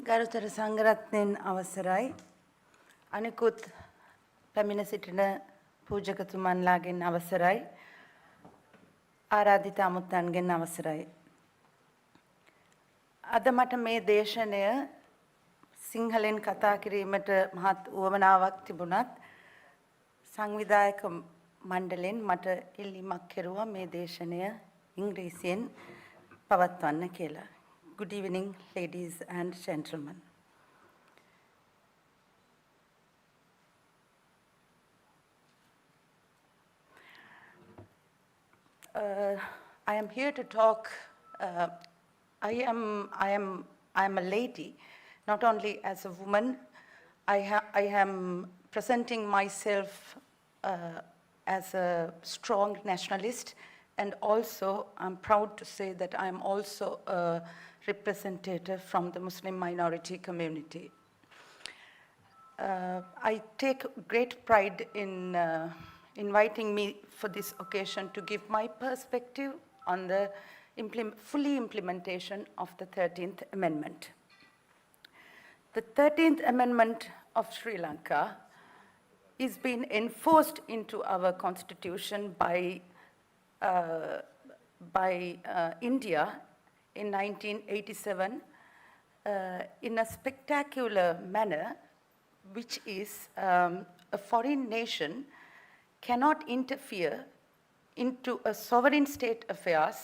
ගරුතර සංඝරත්නයන් අවසරයි අනිකුත් පැමිණ සිටින පූජකතුමන්ලාගෙන් අවසරයි ආරාධිත අමුත්තන්ගෙන් අවසරයි අද මට මේ දේශනය සිංහලෙන් කතා කිරීමට මහත් උවමනාවක් තිබුණත් සංවිධායක මණ්ඩලෙන් මට ඉල්ලීමක් කෙරුවා මේ දේශනය ඉංග්‍රීසියෙන් පවත්වන්න කියලා. Good evening, ladies and gentlemen. I am here to talk. I am a lady, not only as a woman. I am presenting myself as a strong nationalist, and also I'm proud to say that I am also a representative from the Muslim minority community. I take great pride in inviting me for this occasion to give my perspective on the fully implementation of the 13th Amendment. The 13th Amendment of Sri Lanka is being enforced into our constitution by India in 1987 in a spectacular manner, which is a foreign nation cannot interfere into a sovereign state affairs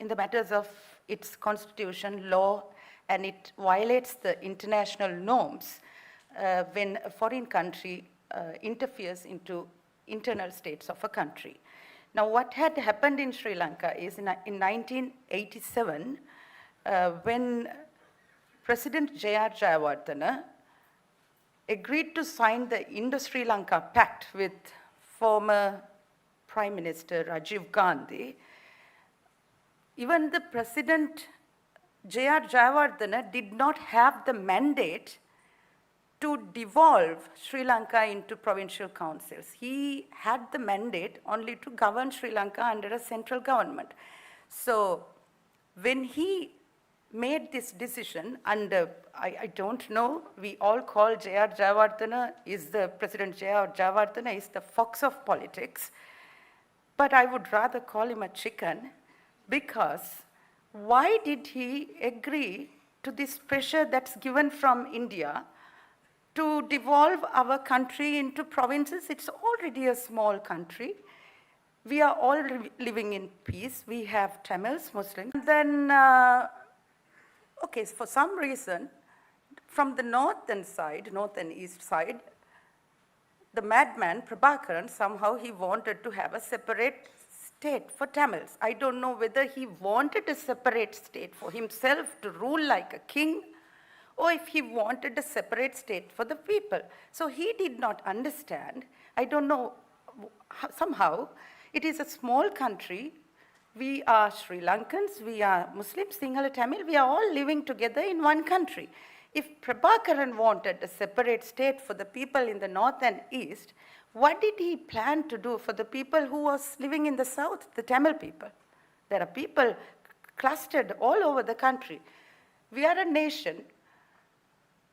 in the matters of its constitution, law, and it violates the international norms when a foreign country interferes into internal states of a country. Now, what had happened in Sri Lanka is in 1987, when President Jayawardena agreed to sign the Indo-Sri Lanka Pact with former Prime Minister Rajiv Gandhi, even the President Jayawardena did not have the mandate to devolve Sri Lanka into provincial councils. He had the mandate only to govern Sri Lanka under a central government. So when he made this decision under, I don't know, we all call J.R. Jayawardena, President J.R. Jayawardena is the fox of politics, but I would rather call him a chicken, because why did he agree to this pressure that's given from India to devolve our country into provinces? It's already a small country. We are all living in peace. We have Tamils, Muslims. And then, okay, for some reason, from the north and east side, the madman Prabhakaran, somehow he wanted to have a separate state for Tamils. I don't know whether he wanted a separate state for himself to rule like a king, or if he wanted a separate state for the people. So he did not understand. I don't know, somehow, it is a small country. We are Sri Lankans, we are Muslims, Sinhala, Tamil, we are all living together in one country. If Prabhakaran wanted a separate state for the people in the north and east, what did he plan to do for the people who was living in the south, the Tamil people? There are people clustered all over the country. We are a nation.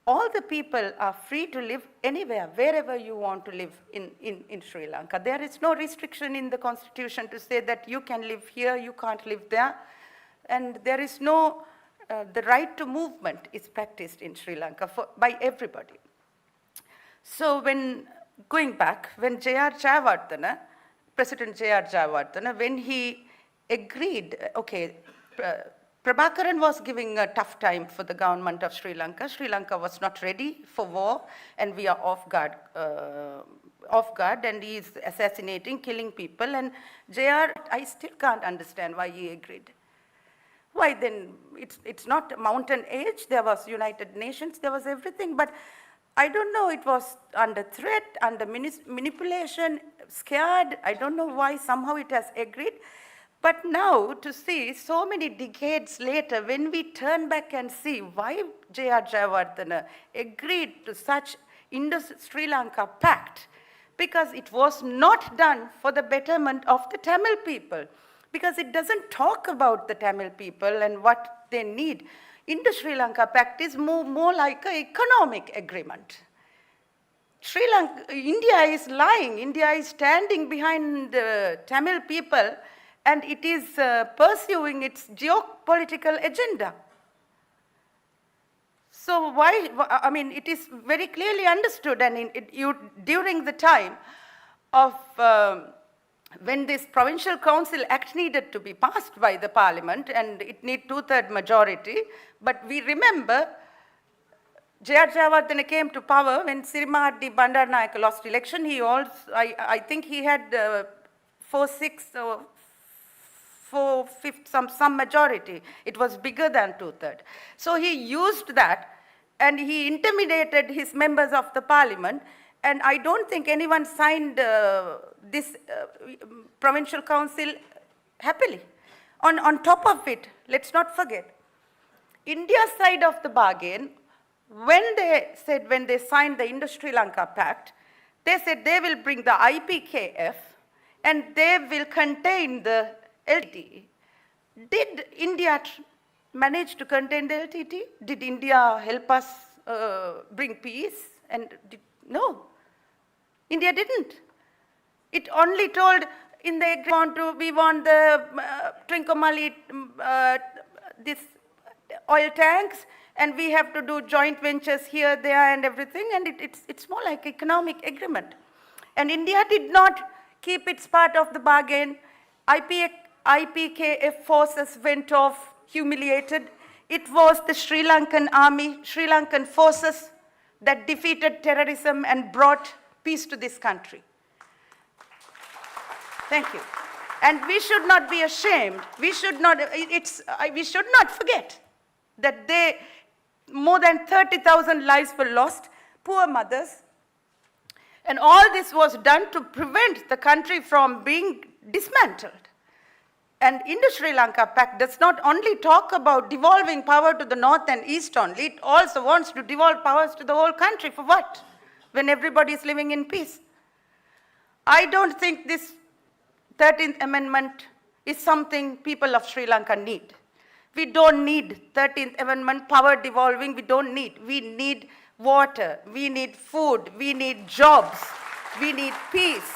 All the people are free to live anywhere, wherever you want to live in Sri Lanka. There is no restriction in the constitution to say that you can live here, you can't live there. And there is no, the right to movement is practiced in Sri Lanka by everybody. So going back, when J.R. Jayawardena, President J.R. Jayawardena, when he agreed, okay, Prabhakaran was giving a tough time for the government of Sri Lanka. Sri Lanka was not ready for war, and we are off guard, and he is assassinating, killing people. And JR, I still can't understand why he agreed. Why then? It's not mountain age. There was United Nations. There was everything, but I don't know. It was under threat, under manipulation, scared. I don't know why. Somehow it has agreed. But now, to see so many decades later, when we turn back and see why J.R. Jayawardena agreed to such Indo-Sri Lanka Pact, because it was not done for the betterment of the Tamil people, because it doesn't talk about the Tamil people and what they need. Indo-Sri Lanka Pact is more like an economic agreement. India is lying. India is standing behind the Tamil people, and it is pursuing its geopolitical agenda. So why, I mean, it is very clearly understood, and during the time of when this Provincial Council Act needed to be passed by the Parliament, and it need 2/3 majority, but we remember Jayawardena came to power when Sirimahadi Bandaranaike lost election. He also, I think he had 4/6 or 4/5, some majority. It was bigger than 2/3. So he used that, and he intimidated his members of the Parliament. And I don't think anyone signed this Provincial Council happily. On top of it, let's not forget, India's side of the bargain, when they signed the Indo-Sri Lanka Pact, they said they will bring the IPKF and they will contain the LTT. Did India manage to contain the LTT? Did India help us bring peace? No, India didn't. It only told in the agreement we want the Trincomalee, this oil tanks, and we have to do joint ventures here, there, and everything, and it's more like economic agreement. And India did not keep its part of the bargain. IPKF forces went off humiliated. It was the Sri Lankan army, Sri Lankan forces that defeated terrorism and brought peace to this country. Thank you. And we should not be ashamed. We should not forget that more than 30,000 lives were lost, poor mothers. And all this was done to prevent the country from being dismantled. And Indo-Sri Lanka Pact does not only talk about devolving power to the north and east only, it also wants to devolve powers to the whole country. For what? When everybody is living in peace. I don't think this 13th Amendment is something people of Sri Lanka need. We don't need 13th Amendment power devolving. We need water, we need food, we need jobs, we need peace.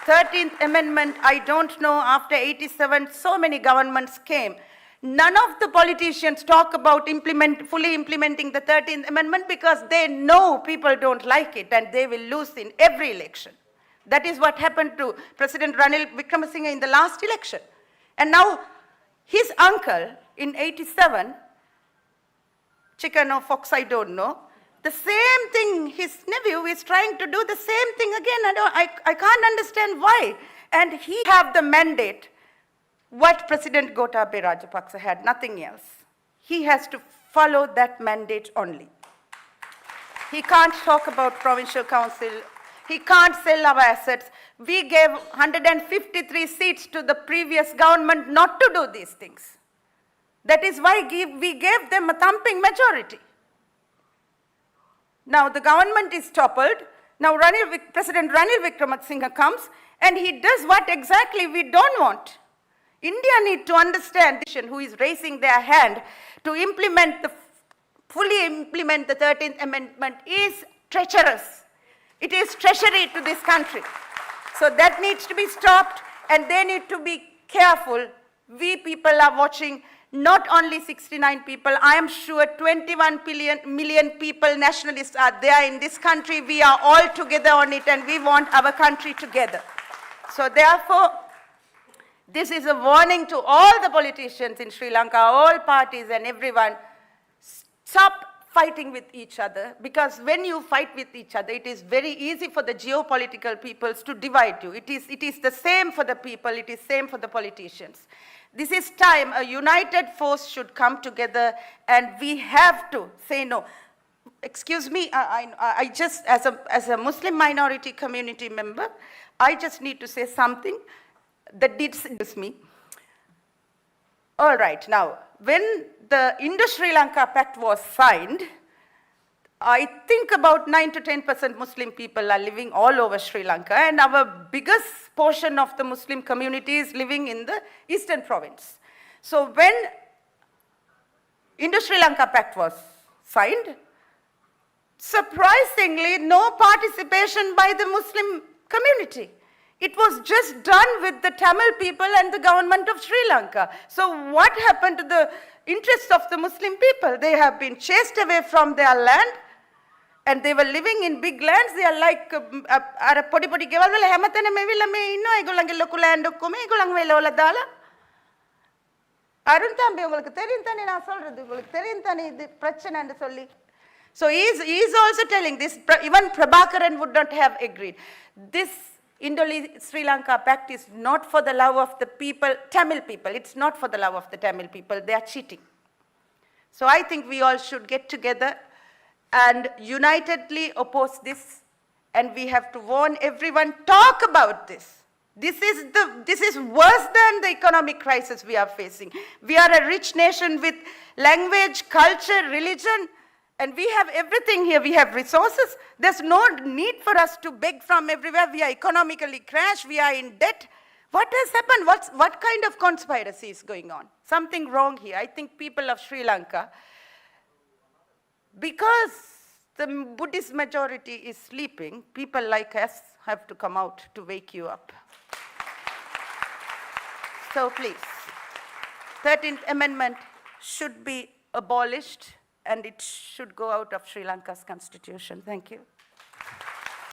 13th Amendment, I don't know, after 87, so many governments came. None of the politicians talk about fully implementing the 13th Amendment because they know people don't like it and they will lose in every election. That is what happened to President Ranil Wickremesinghe in the last election. And now his uncle in 87, chicken or fox, I don't know, the same thing, his nephew is trying to do the same thing again. I can't understand why. And he have the mandate, what President Gotabaya Rajapaksa had, nothing else. He has to follow that mandate only. He can't talk about provincial council. He can't sell our assets. We gave 153 seats to the previous government not to do these things. That is why we gave them a thumping majority. Now the government is toppled. Now President Ranil Wickremesinghe comes and he does what exactly we don't want. India needs to understand who is raising their hand to fully implement the 13th Amendment is treacherous. It is treachery to this country. So that needs to be stopped and they need to be careful. We people are watching, not only 69 people, I am sure 21 million people, nationalists are there in this country. We are all together on it and we want our country together. So therefore, this is a warning to all the politicians in Sri Lanka, all parties and everyone. Stop fighting with each other, because when you fight with each other, it is very easy for the geopolitical peoples to divide you. It is the same for the people, it is same for the politicians. This is time a united force should come together and we have to say no. Excuse me, I just, as a Muslim minority community member, I just need to say something that disturbs me. All right, now, when the Indo-Sri Lanka Pact was signed, I think about 9 to 10% Muslim people are living all over Sri Lanka, and our biggest portion of the Muslim community is living in the eastern province. So when Indo-Sri Lanka Pact was signed. Surprisingly, no participation by the Muslim community. It was just done with the Tamil people and the government of Sri Lanka. So what happened to the interests of the Muslim people? They have been chased away from their land, and they were living in big lands. They are like podi gewal wala hamatana mevilla me inno egolange loku land okkome egolang vela wala dala. Arun thambi ungalku theriyum thane na solradhu ungalku theriyum thane idu prachana endu solli. So he is also telling this, even Prabhakaran would not have agreed. This Indo-Sri Lanka Pact is not for the love of the people, Tamil people. It's not for the love of the Tamil people. They are cheating. So I think we all should get together and unitedly oppose this. And we have to warn everyone, talk about this. This is worse than the economic crisis we are facing. We are a rich nation with language, culture, religion, and we have everything here. We have resources. There's no need for us to beg from everywhere. We are economically crashed. We are in debt. What has happened? What kind of conspiracy is going on? Something wrong here. I think people of Sri Lanka, because the Buddhist majority is sleeping, people like us have to come out to wake you up. So please, 13th Amendment should be abolished, and it should go out of Sri Lanka's constitution. Thank you.